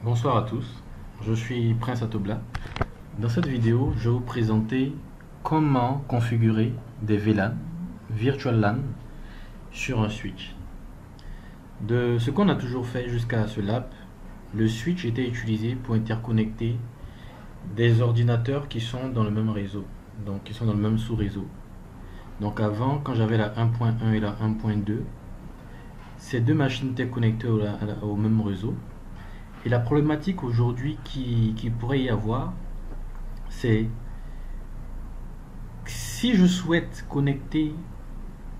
Bonsoir à tous, je suis Prince Atobla. Dans cette vidéo, je vais vous présenter comment configurer des VLAN, Virtual LAN, sur un switch. De ce qu'on a toujours fait jusqu'à cela, le switch était utilisé pour interconnecter des ordinateurs qui sont dans le même réseau, donc qui sont dans le même sous-réseau. Donc avant, quand j'avais la 1.1 et la 1.2, ces deux machines étaient connectées au même réseau. Et la problématique aujourd'hui qui pourrait y avoir, c'est si je souhaite connecter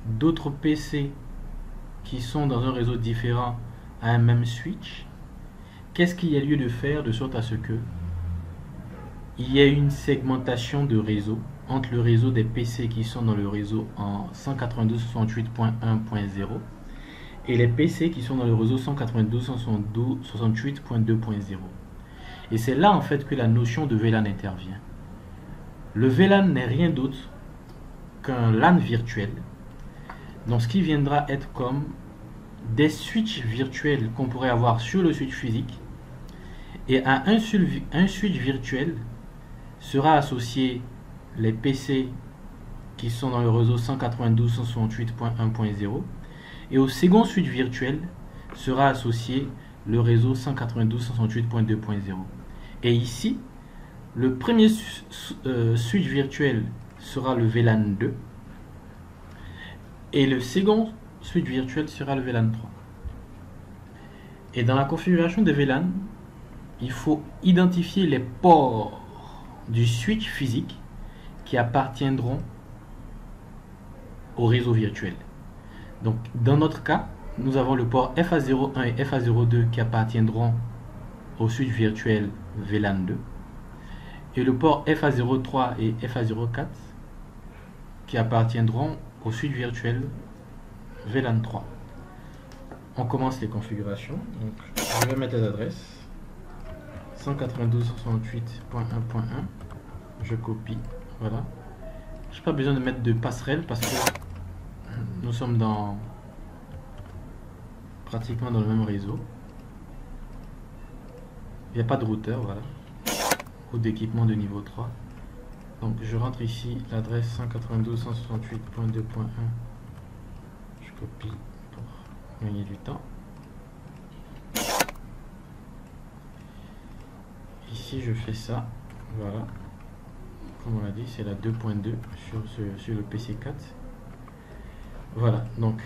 d'autres PC qui sont dans un réseau différent à un même switch, qu'est-ce qu'il y a lieu de faire de sorte à ce que il y ait une segmentation de réseau entre le réseau des PC qui sont dans le réseau en 192.168.1.0 et les PC qui sont dans le réseau 192.168.2.0. Et c'est là en fait que la notion de VLAN intervient. Le VLAN n'est rien d'autre qu'un LAN virtuel, donc ce qui viendra être comme des switches virtuels qu'on pourrait avoir sur le switch physique, et à un switch virtuel sera associé les PC qui sont dans le réseau 192.168.1.0, et au second switch virtuel sera associé le réseau 192.168.2.0. Et ici, le premier switch virtuel sera le VLAN 2 et le second switch virtuel sera le VLAN 3. Et dans la configuration des VLAN, il faut identifier les ports du switch physique qui appartiendront au réseau virtuel. Donc dans notre cas, nous avons le port FA01 et FA02 qui appartiendront au switch virtuel VLAN 2 et le port FA03 et FA04 qui appartiendront au switch virtuel VLAN 3. On commence les configurations. Donc, je vais mettre les adresses 192.168.1.1. Je copie, voilà. Je n'ai pas besoin de mettre de passerelle parce que nous sommes pratiquement dans le même réseau. Il n'y a pas de routeur, voilà, ou d'équipement de niveau 3. Donc je rentre ici l'adresse 192.168.2.1. Je copie pour gagner du temps. Ici je fais ça, voilà. Comme on l'a dit, c'est la 2.2 sur le PC4. Voilà, donc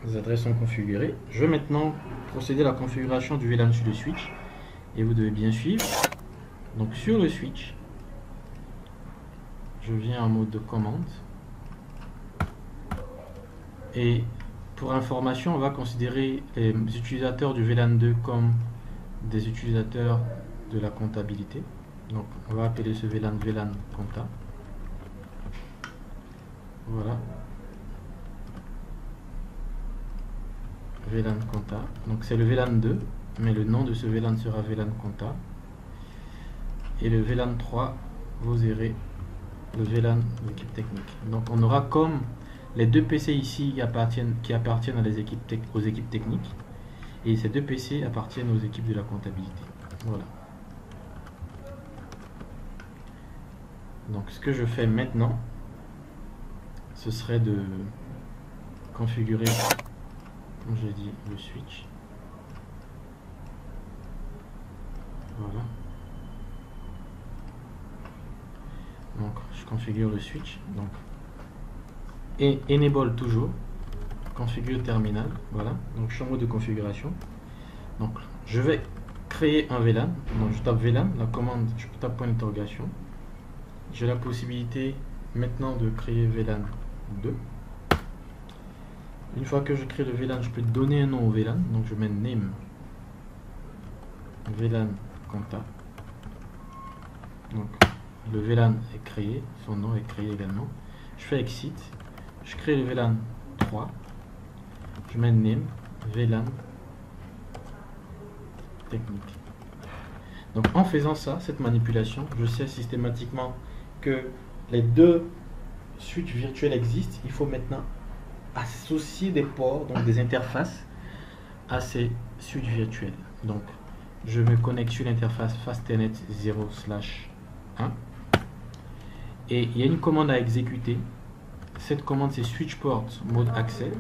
les adresses sont configurées. Je vais maintenant procéder à la configuration du VLAN sur le switch et vous devez bien suivre. Donc sur le switch, je viens en mode de commande et pour information, on va considérer les utilisateurs du VLAN 2 comme des utilisateurs de la comptabilité. Donc on va appeler ce VLAN compta. Voilà. VLAN compta. Donc c'est le VLAN 2, mais le nom de ce VLAN sera VLAN compta. Et le VLAN 3, vous verrez le VLAN de l'équipe technique. Donc on aura comme les deux PC ici qui appartiennent aux équipes techniques, et ces deux PC appartiennent aux équipes de la comptabilité. Voilà. Donc ce que je fais maintenant, ce serait de configurer, comme j'ai dit, le switch. Voilà. Donc je configure le switch. Donc et enable toujours, configure terminal. Voilà. Donc je suis en mode de configuration. Donc je vais créer un VLAN. Donc je tape VLAN, la commande, je tape point d'interrogation. J'ai la possibilité maintenant de créer VLAN 2. Une fois que je crée le VLAN, je peux donner un nom au VLAN. Donc je mets name VLAN compta. Donc le VLAN est créé, son nom est créé également. Je fais exit, je crée le VLAN 3. Je mets name VLAN technique. Donc en faisant ça, cette manipulation, je sais systématiquement que les deux switches virtuels existent. Il faut maintenant associer des ports, donc des interfaces, à ces switches virtuels. Donc je me connecte sur l'interface Fastnet 0/1 et il y a une commande à exécuter. Cette commande c'est switchport mode accès,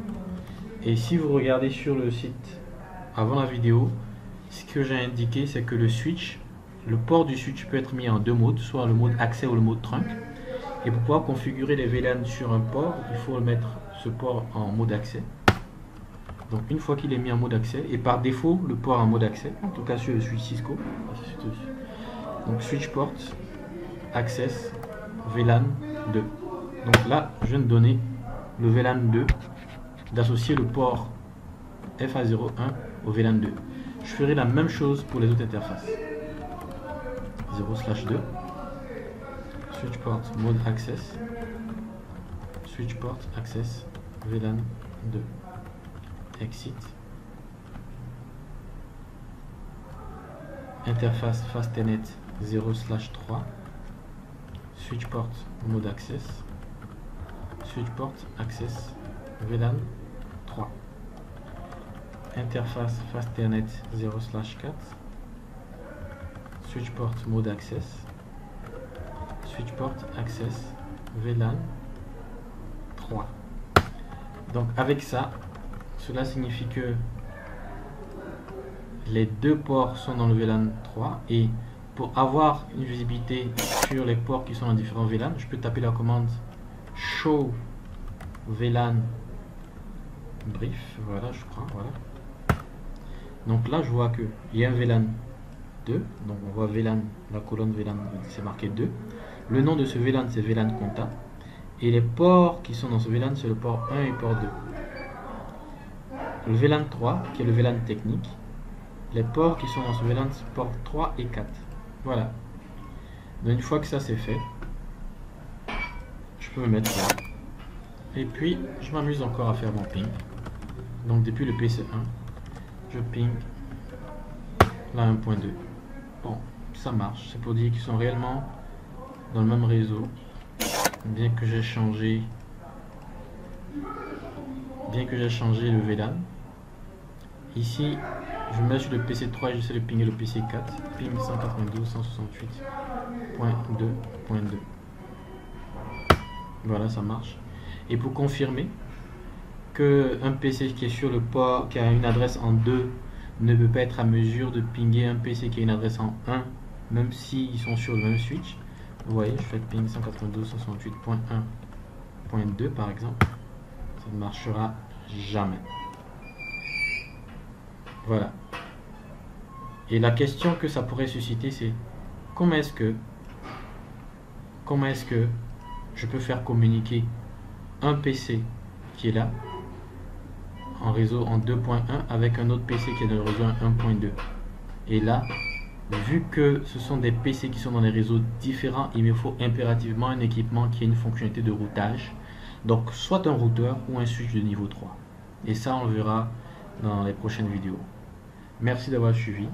et si vous regardez sur le site avant la vidéo, ce que j'ai indiqué c'est que le port du switch peut être mis en deux modes, soit le mode accès ou le mode trunk, et pour pouvoir configurer les VLAN sur un port, il faut mettre ce port en mode accès. Donc une fois qu'il est mis en mode accès, et par défaut le port en mode accès, en tout cas sur le switch Cisco, donc switch port access VLAN 2. Donc là je viens de donner le VLAN 2, d'associer le port FA01 au VLAN 2. Je ferai la même chose pour les autres interfaces. 0/2 switch port mode access switch port access VLAN 2 exit interface Fastnet 0/3 switch port mode access switch port access VLAN 3 interface Fastnet 0/4 switch port mode access switch port access VLAN 3. Donc avec ça, cela signifie que les deux ports sont dans le VLAN 3, et pour avoir une visibilité sur les ports qui sont dans différents VLAN, je peux taper la commande show VLAN brief, voilà, je crois, voilà. Donc là je vois que il y a un VLAN 2, donc on voit VLAN, la colonne VLAN, c'est marqué 2. Le nom de ce VLAN c'est VLAN Conta, et les ports qui sont dans ce VLAN c'est le port 1 et port 2. Le VLAN 3 qui est le VLAN technique, les ports qui sont dans ce VLAN c'est port 3 et 4. Voilà. Donc une fois que ça c'est fait, je peux me mettre là, et puis je m'amuse encore à faire mon ping. Donc depuis le PC1 je ping là 1.2. Bon, ça marche, c'est pour dire qu'ils sont réellement dans le même réseau, bien que j'ai changé le VLAN. Ici je me mets sur le PC3 et j'essaie de pinguer le PC4, ping 192.168.2.2. voilà, ça marche. Et pour confirmer que un PC qui est sur le port, qui a une adresse en 2, ne peut pas être à mesure de pinguer un PC qui a une adresse en 1, même s'ils sont sur le même switch. Vous voyez, je fais ping 192.168.2 par exemple, ça ne marchera jamais. Voilà. Et la question que ça pourrait susciter, c'est comment est-ce que je peux faire communiquer un PC qui est là en réseau en 2.1 avec un autre PC qui est dans le réseau 1.2. Et là, vu que ce sont des PC qui sont dans des réseaux différents, il me faut impérativement un équipement qui ait une fonctionnalité de routage. Donc soit un routeur ou un switch de niveau 3. Et ça, on le verra dans les prochaines vidéos. Merci d'avoir suivi.